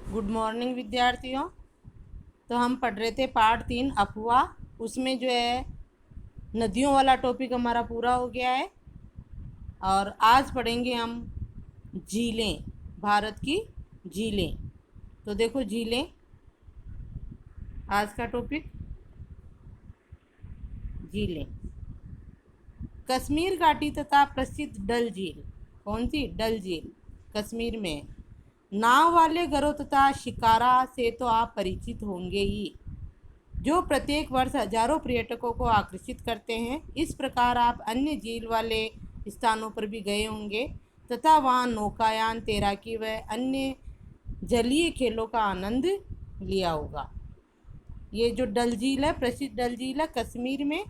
Good morning विद्यार्थियों। तो हम पढ़ रहे थे पार्ट 3 अफवाह। उसमें जो है नदियों वाला टॉपिक हमारा पूरा हो गया है और आज पढ़ेंगे हम झीलें, भारत की झीलें। तो देखो झीलें, आज का टॉपिक झीलें। कश्मीर घाटी तथा प्रसिद्ध डल झील, कौन सी? डल झील कश्मीर में है। नाव वाले घरों तथा शिकारा से तो आप परिचित होंगे ही, जो प्रत्येक वर्ष हजारों पर्यटकों को आकर्षित करते हैं। इस प्रकार आप अन्य झील वाले स्थानों पर भी गए होंगे तथा वहाँ नौकायान, तैराकी व अन्य जलीय खेलों का आनंद लिया होगा। ये जो डल झील है, प्रसिद्ध डल झील है कश्मीर में।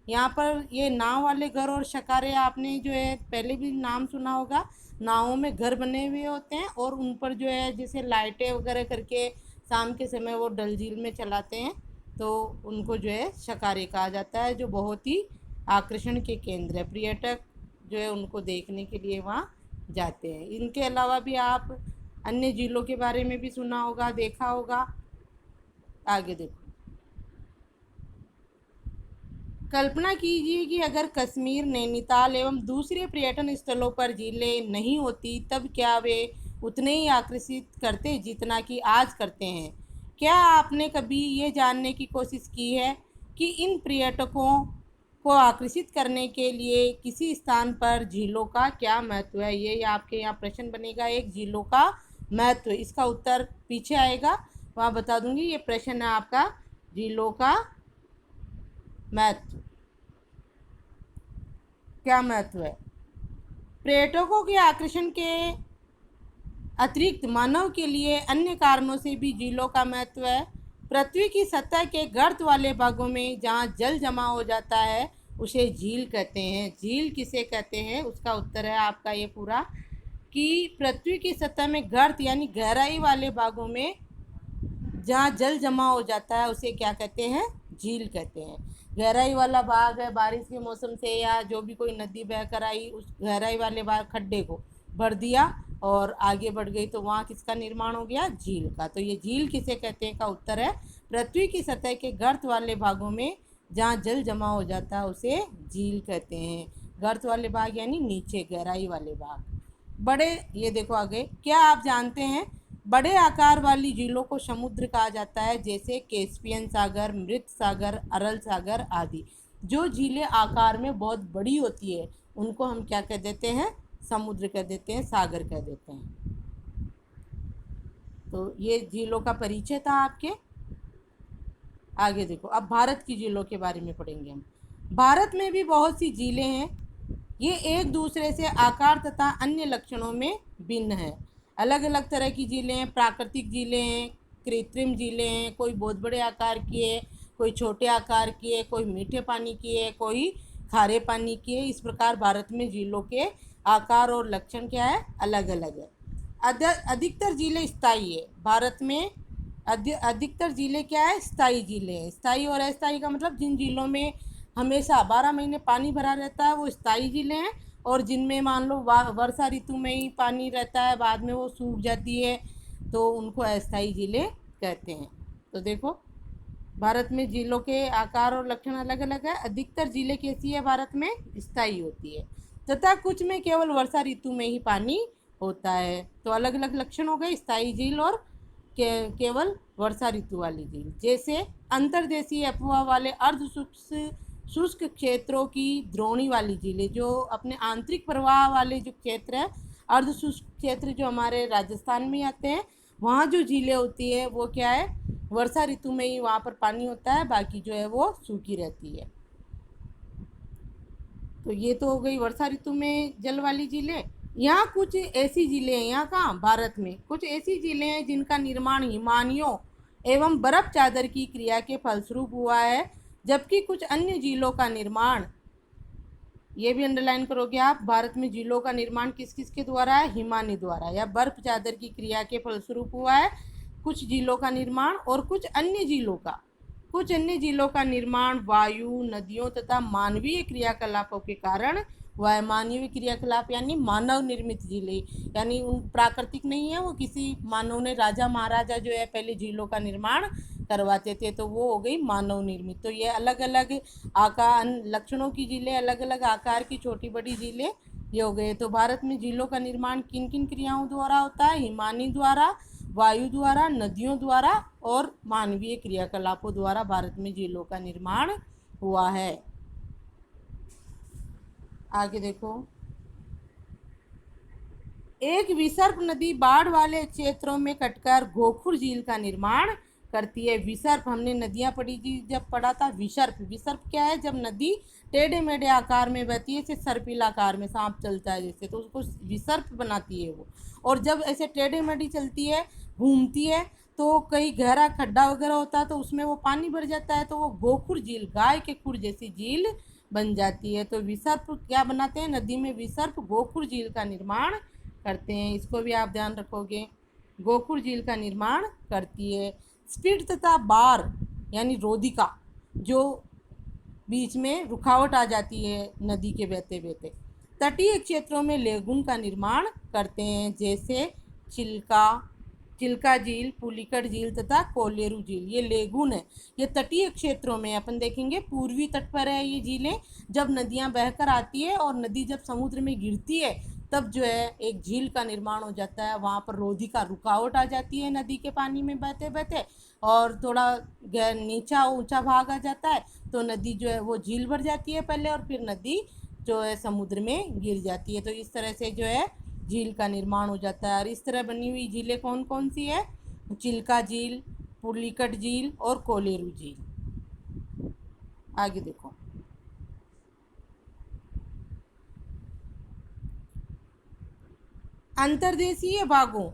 यहाँ पर ये नाव वाले घर और शिकारे, आपने जो है पहले भी नाम सुना होगा। नावों में घर बने हुए होते हैं और उन पर जो है जैसे लाइटें वगैरह करके शाम के समय वो डल झील में चलाते हैं, तो उनको जो है शिकारे कहा जाता है, जो बहुत ही आकर्षण के केंद्र है। पर्यटक जो है उनको देखने के लिए वहाँ जाते हैं। इनके अलावा भी आप अन्य झीलों के बारे में भी सुना होगा, देखा होगा। आगे देखो। कल्पना कीजिए कि अगर कश्मीर, नैनीताल एवं दूसरे पर्यटन स्थलों पर झीलें नहीं होती, तब क्या वे उतने ही आकर्षित करते जितना कि आज करते हैं? क्या आपने कभी ये जानने की कोशिश की है कि इन पर्यटकों को आकर्षित करने के लिए किसी स्थान पर झीलों का क्या महत्व है? ये आपके यहाँ प्रश्न बनेगा, एक झीलों का महत्व। इसका उत्तर पीछे आएगा, वहाँ बता दूंगी। ये प्रश्न है आपका, झीलों का महत्व। क्या महत्व है? पर्यटकों के आकर्षण के अतिरिक्त मानव के लिए अन्य कारणों से भी झीलों का महत्व है। पृथ्वी की सतह के गर्त वाले भागों में जहाँ जल जमा हो जाता है उसे झील कहते हैं। झील किसे कहते हैं, उसका उत्तर है आपका ये पूरा, कि पृथ्वी की सतह में गर्त यानी गहराई वाले भागों में जहाँ जल जमा हो जाता है उसे क्या कहते हैं? झील कहते हैं। गहराई वाला भाग है, बारिश के मौसम से या जो भी कोई नदी बहकर आई, उस गहराई वाले भाग खड्डे को भर दिया और आगे बढ़ गई, तो वहाँ किसका निर्माण हो गया? झील का। तो ये झील किसे कहते हैं का उत्तर है पृथ्वी की सतह के गर्त वाले भागों में जहाँ जल जमा हो जाता है उसे झील कहते हैं। गर्त वाले भाग यानी नीचे गहराई वाले भाग। बड़े, ये देखो आगे, क्या आप जानते हैं बड़े आकार वाली झीलों को समुद्र कहा जाता है, जैसे कैस्पियन सागर, मृत सागर, अरल सागर आदि। जो झीलें आकार में बहुत बड़ी होती है उनको हम क्या कह देते हैं? समुद्र कह देते हैं, सागर कह देते हैं। तो ये झीलों का परिचय था आपके। आगे देखो, अब भारत की झीलों के बारे में पढ़ेंगे हम। भारत में भी बहुत सी झीलें हैं। ये एक दूसरे से आकार तथा अन्य लक्षणों में भिन्न है। अलग अलग तरह की झीलें हैं। प्राकृतिक झीलें हैं, कृत्रिम झीलें हैं, कोई बहुत बड़े आकार की है, कोई छोटे आकार की है, कोई मीठे पानी की है, कोई खारे पानी की है। इस प्रकार भारत में झीलों के आकार और लक्षण क्या है? अलग अलग है। अधिकतर झीलें स्थायी है भारत में। अधिकतर झीलें क्या है? स्थायी झीलें हैं। स्थायी और अस्थायी का मतलब, जिन झीलों में हमेशा 12 महीने पानी भरा रहता है वो स्थायी झीलें हैं, और जिनमें मान लो वर्षा ऋतु में ही पानी रहता है, बाद में वो सूख जाती है, तो उनको अस्थायी झीलें कहते हैं। तो देखो, भारत में झीलों के आकार और लक्षण अलग अलग है। अधिकतर झीलें कैसी है भारत में? स्थायी होती है, तथा कुछ में केवल वर्षा ऋतु में ही पानी होता है। तो अलग अलग लक्षण हो गए, स्थायी झील और केवल वर्षा ऋतु वाली झील। जैसे अंतर्देशीय अफवाह वाले अर्ध शुष्क क्षेत्रों की द्रोणी वाली झीलें, जो अपने आंतरिक प्रवाह वाले जो क्षेत्र है, अर्ध शुष्क क्षेत्र जो हमारे राजस्थान में आते हैं, वहाँ जो झीलें होती है वो क्या है? वर्षा ऋतु में ही वहाँ पर पानी होता है, बाकी जो है वो सूखी रहती है। तो ये तो हो गई वर्षा ऋतु में जल वाली झीलें। यहाँ कुछ ऐसी झीलें हैं, यहाँ कहाँ? भारत में कुछ ऐसी झीलें हैं जिनका निर्माण हिमानियों एवं बर्फ चादर की क्रिया के फलस्वरूप हुआ है, जबकि कुछ अन्य झीलों का निर्माण, ये भी अंडरलाइन करोगे आप, भारत में झीलों का निर्माण किस किस के द्वारा है? हिमानी द्वारा या बर्फ चादर की क्रिया के फलस्वरूप हुआ है कुछ झीलों का निर्माण। और कुछ अन्य झीलों का निर्माण वायु, नदियों तथा मानवीय क्रियाकलापों के कारण वह मानवीय क्रियाकलाप यानी मानव निर्मित झीलें, यानी उन प्राकृतिक नहीं है, वो किसी मानव ने, राजा महाराजा जो है पहले झीलों का निर्माण करवाते थे, तो वो हो गई मानव निर्मित। तो ये अलग अलग आकार लक्षणों की झीलें, अलग अलग आकार की छोटी बड़ी झीलें ये हो गए। तो भारत में झीलों का निर्माण किन किन क्रियाओं द्वारा होता है? हिमानी द्वारा, वायु द्वारा, नदियों द्वारा और मानवीय क्रियाकलापों द्वारा भारत में झीलों का निर्माण हुआ है। आगे देखो, एक विसर्प नदी बाढ़ वाले क्षेत्रों में कटकर गोखुर झील का निर्माण करती है। विसर्प हमने नदियां पढ़ी थी, जब पढ़ा था विसर्प। विसर्प क्या है? जब नदी टेढ़े मेढ़े आकार में बहती है, जैसे सर्पिल आकार में सांप चलता है जैसे, तो उसको विसर्प बनाती है वो। और जब ऐसे टेढ़े मेढ़ी चलती है, घूमती है, तो कहीं गहरा खड्डा वगैरह होता है तो उसमें वो पानी भर जाता है, तो वो गोखुर झील, गाय के खुर जैसी झील बन जाती है। तो विसर्प क्या बनाते हैं? नदी में विसर्प गोखुर झील का निर्माण करते हैं। इसको भी आप ध्यान रखोगे, गोखुर झील का निर्माण करती है। स्पीड तथा बार यानी रोधिका, जो बीच में रुकावट आ जाती है नदी के बहते बहते। तटीय क्षेत्रों में लेगून का निर्माण करते हैं, जैसे चिल्का झील, पुलिकट झील तथा कोलेरू झील। ये लेगून है, ये तटीय क्षेत्रों में अपन देखेंगे, पूर्वी तट पर है ये झीलें। जब नदियां बहकर आती है और नदी जब समुद्र में गिरती है, तब जो है एक झील का निर्माण हो जाता है। वहाँ पर रोधिका, रुकावट आ जाती है नदी के पानी में बहते बहते, और थोड़ा नीचा ऊंचा भाग आ जाता है, तो नदी जो है वो झील भर जाती है पहले, और फिर नदी जो है समुद्र में गिर जाती है। तो इस तरह से जो है झील का निर्माण हो जाता है। और इस तरह बनी हुई झीलें कौन कौन सी है? चिल्का झील, पुलिकट झील और कोलेरू झील। आगे देखो, अंतर्देशीय भागों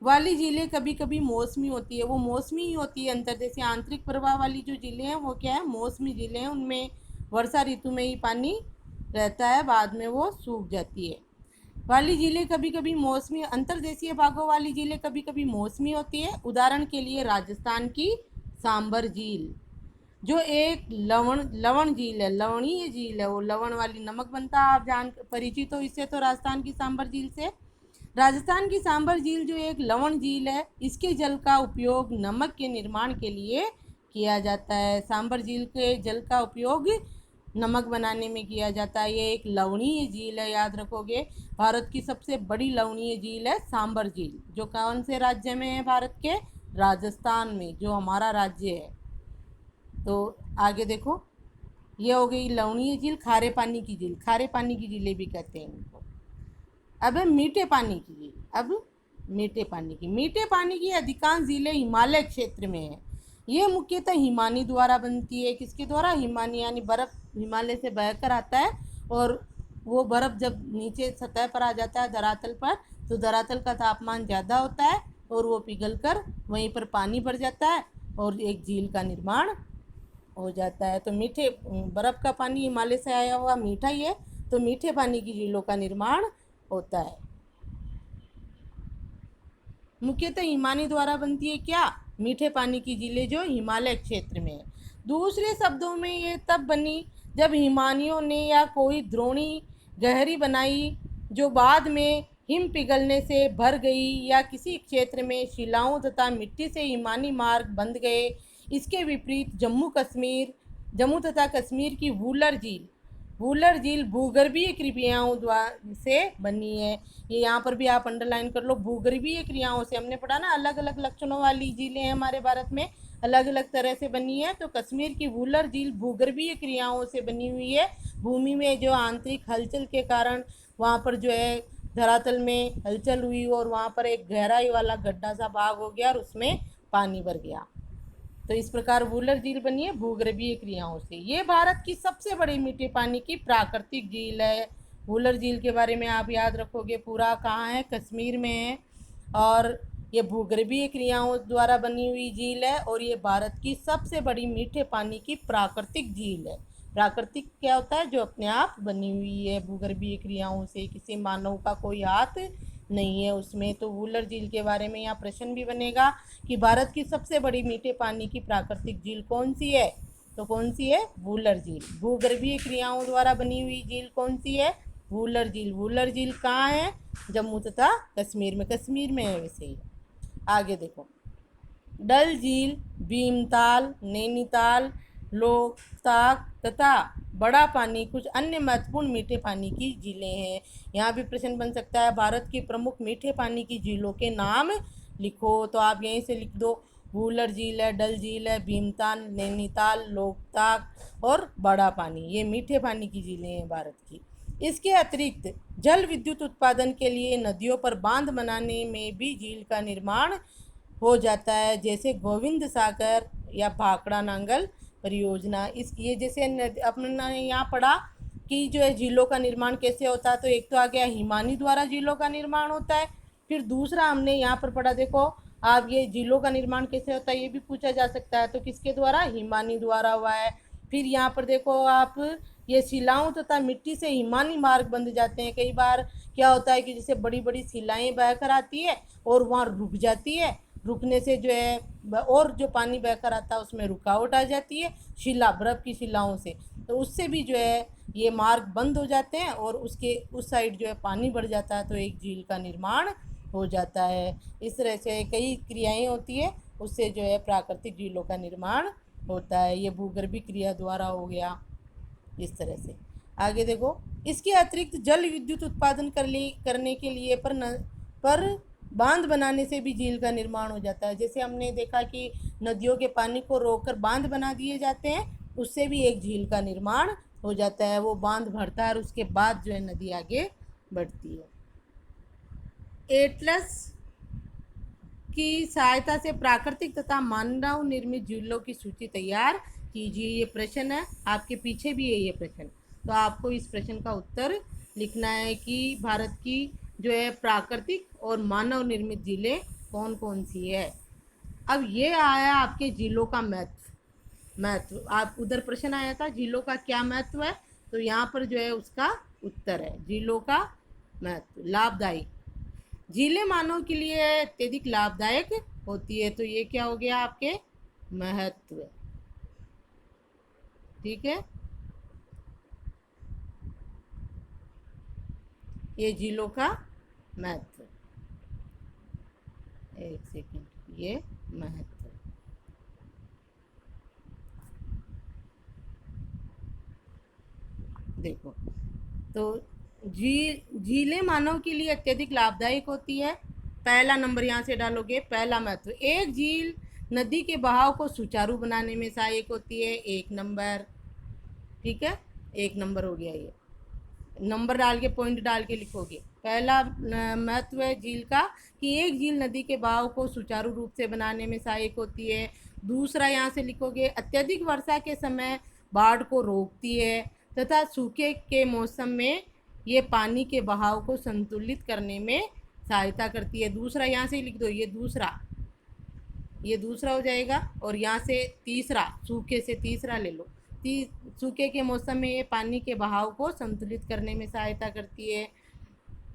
वाली झीलें कभी कभी मौसमी होती है। वो मौसमी ही होती है। अंतर्देशीय आंतरिक प्रवाह वाली जो झीलें हैं वो क्या है? मौसमी झीलें हैं। उनमें वर्षा ऋतु में ही पानी रहता है, बाद में वो सूख जाती है। वाली झीलें कभी कभी मौसमी, अंतर्देशीय भागों वाली झीलें कभी कभी मौसमी होती है। उदाहरण के लिए राजस्थान की सांबर झील, जो एक लवण झील है, लवणीय झील है। वो लवण वाली, नमक बनता है, आप जान परिचित हो इससे, तो राजस्थान की सांबर झील से। राजस्थान की सांबर झील जो एक लवण झील है, इसके जल का उपयोग नमक के निर्माण के लिए किया जाता है। सांबर झील के जल का उपयोग नमक बनाने में किया जाता है। ये एक लवणीय झील है, याद रखोगे। भारत की सबसे बड़ी लवणीय झील है सांबर झील, जो कौन से राज्य में है? भारत के राजस्थान में, जो हमारा राज्य है। तो आगे देखो, ये हो गई लवणीय झील। खारे पानी की झील, खारे पानी की झीलें भी कहते हैं इनको। अब है मीठे पानी की झील। अब मीठे पानी की अधिकांश झीलें हिमालय क्षेत्र में है। ये मुख्यतः हिमानी द्वारा बनती है। किसके द्वारा? हिमानी, यानी बर्फ़ हिमालय से बहकर आता है, और वो बर्फ़ जब नीचे सतह पर आ जाता है धरातल पर, तो धरातल का तापमान ज़्यादा होता है और वो पिघलकर वहीं पर पानी भर जाता है और एक झील का निर्माण हो जाता है। तो मीठे, बर्फ़ का पानी हिमालय से आया हुआ मीठा ही है, तो मीठे पानी की झीलों का निर्माण होता है। मुख्यतः हिमानी द्वारा बनती है क्या? मीठे पानी की झीलें जो हिमालय क्षेत्र में है। दूसरे शब्दों में ये तब बनी जब हिमानियों ने या कोई द्रोणी गहरी बनाई, जो बाद में हिम पिघलने से भर गई, या किसी क्षेत्र में शिलाओं तथा मिट्टी से हिमानी मार्ग बंध गए। इसके विपरीत जम्मू तथा कश्मीर की वूलर झील भूगर्भीय क्रियाओं द्वारा से बनी है। ये यहाँ पर भी आप अंडरलाइन कर लो, भूगर्भीय क्रियाओं से। हमने पढ़ा ना, अलग अलग लक्षणों वाली झीलें हैं हमारे भारत में, अलग अलग तरह से बनी है। तो कश्मीर की वूलर झील भूगर्भीय क्रियाओं से बनी हुई है। भूमि में जो आंतरिक हलचल के कारण वहाँ पर जो है धरातल में हलचल हुई, और वहाँ पर एक गहराई वाला गड्ढा सा भाग हो गया और उसमें पानी भर गया। तो इस प्रकार वूलर झील बनी है भूगर्भीय क्रियाओं से। ये भारत की सबसे बड़ी मीठे पानी की प्राकृतिक झील है। वूलर झील के बारे में आप याद रखोगे, पूरा कहाँ है? कश्मीर में है, और ये भूगर्भीय क्रियाओं द्वारा बनी हुई झील है, और ये भारत की सबसे बड़ी मीठे पानी की प्राकृतिक झील है। प्राकृतिक क्या होता है? जो अपने आप बनी हुई है भूगर्भीय क्रियाओं से, किसी मानव का कोई हाथ नहीं है उसमें। तो वूलर झील के बारे में यहाँ प्रश्न भी बनेगा कि भारत की सबसे बड़ी मीठे पानी की प्राकृतिक झील कौन सी है? तो कौन सी है? वूलर झील। भूगर्भीय क्रियाओं द्वारा बनी हुई झील कौन सी है? वूलर झील। वूलर झील कहाँ है? जम्मू तथा कश्मीर में। कश्मीर में है वैसे ही। आगे देखो, डल झील, भीमताल, नैनीताल, लोकताक तथा बड़ा पानी कुछ अन्य महत्वपूर्ण मीठे पानी की झीलें हैं। यहाँ भी प्रश्न बन सकता है भारत की प्रमुख मीठे पानी की झीलों के नाम लिखो। तो आप यहीं से लिख दो, वूलर झील है, डल झील है, भीमताल, नैनीताल, लोकताक और बड़ा पानी, ये मीठे पानी की झीलें हैं भारत की। इसके अतिरिक्त जल विद्युत उत्पादन के लिए नदियों पर बांध बनाने में भी झील का निर्माण हो जाता है, जैसे गोविंद सागर या भाखड़ा नांगल परियोजना। इस ये जैसे अपने यहाँ पढ़ा कि जो है झीलों का निर्माण कैसे होता है, तो एक तो आ गया हिमानी द्वारा झीलों का निर्माण होता है। फिर दूसरा हमने यहाँ पर पढ़ा, देखो आप, ये झीलों का निर्माण कैसे होता है ये भी पूछा जा सकता है, तो किसके द्वारा? हिमानी द्वारा हुआ है। फिर यहाँ पर देखो आप, ये शिलाओं तथा मिट्टी से हिमानी मार्ग बन जाते हैं। कई बार क्या होता है कि जैसे बड़ी बड़ी शिलाएं बहकर आती है और वहाँ रुक जाती है, रुकने से जो है और जो पानी बहकर आता है उसमें रुकावट आ जाती है शिला, बर्फ़ की शिलाओं से, तो उससे भी जो है ये मार्ग बंद हो जाते हैं और उसके उस साइड जो है पानी बढ़ जाता है, तो एक झील का निर्माण हो जाता है। इस तरह से कई क्रियाएं होती है, उससे जो है प्राकृतिक झीलों का निर्माण होता है। ये भूगर्भीय क्रिया द्वारा हो गया इस तरह से। आगे देखो, इसके अतिरिक्त जल विद्युत उत्पादन करने के लिए पर बांध बनाने से भी झील का निर्माण हो जाता है। जैसे हमने देखा कि नदियों के पानी को रोककर बांध बना दिए जाते हैं, उससे भी एक झील का निर्माण हो जाता है। वो बांध भरता है और उसके बाद जो है नदी आगे बढ़ती है। एटलस की सहायता से प्राकृतिक तथा मानव निर्मित झीलों की सूची तैयार कीजिए। ये प्रश्न है, आपके पीछे भी है ये प्रश्न, तो आपको इस प्रश्न का उत्तर लिखना है कि भारत की जो है प्राकृतिक और मानव निर्मित झीलें कौन कौन सी है। अब ये आया आपके झीलों का महत्व। आप उधर प्रश्न आया था झीलों का क्या महत्व है, तो यहाँ पर जो है उसका उत्तर है झीलों का महत्व। लाभदायी, झीलें मानव के लिए अत्यधिक लाभदायक होती है, तो ये क्या हो गया आपके महत्व। ठीक है, ये झीलों का महत्व। एक सेकंड, ये महत्व। देखो, तो झीलें मानव के लिए अत्यधिक लाभदायक होती है। पहला नंबर यहाँ से डालोगे, पहला महत्व, एक झील नदी के बहाव को सुचारू बनाने में सहायक होती है, 1 नंबर। ठीक है, 1 नंबर हो गया। ये नंबर डाल के, पॉइंट डाल के लिखोगे। पहला महत्व है झील का कि एक झील नदी के बहाव को सुचारू रूप से बनाने में सहायक होती है। दूसरा यहाँ से लिखोगे, अत्यधिक वर्षा के समय बाढ़ को रोकती है तथा सूखे के मौसम में ये पानी के बहाव को संतुलित करने में सहायता करती है। दूसरा यहाँ से लिख दो, ये दूसरा हो जाएगा। और यहाँ से तीसरा, सूखे से तीसरा ले लो। सूखे के मौसम में ये पानी के बहाव को संतुलित करने में सहायता करती है।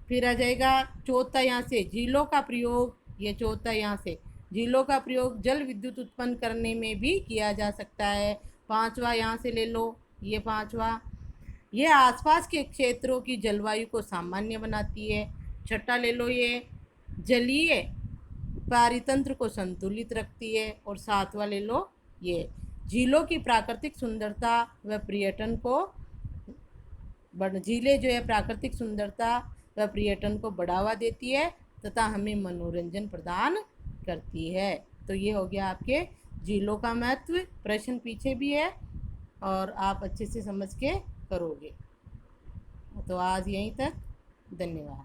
फिर आ जाएगा चौथा यहाँ से, झीलों का प्रयोग। ये चौथा यहाँ से, झीलों का प्रयोग जल विद्युत उत्पन्न करने में भी किया जा सकता है। पांचवा यहाँ से ले लो, ये पांचवा, ये आसपास के क्षेत्रों की जलवायु को सामान्य बनाती है। छठा ले लो, ये जलीय पारितंत्र को संतुलित रखती है। और सातवां ले लो, ये झीलों की प्राकृतिक सुंदरता व पर्यटन को झीलें जो है प्राकृतिक सुंदरता व पर्यटन को बढ़ावा देती है तथा हमें मनोरंजन प्रदान करती है। तो ये हो गया आपके झीलों का महत्व। प्रश्न पीछे भी है और आप अच्छे से समझ के करोगे। तो आज यहीं तक, धन्यवाद।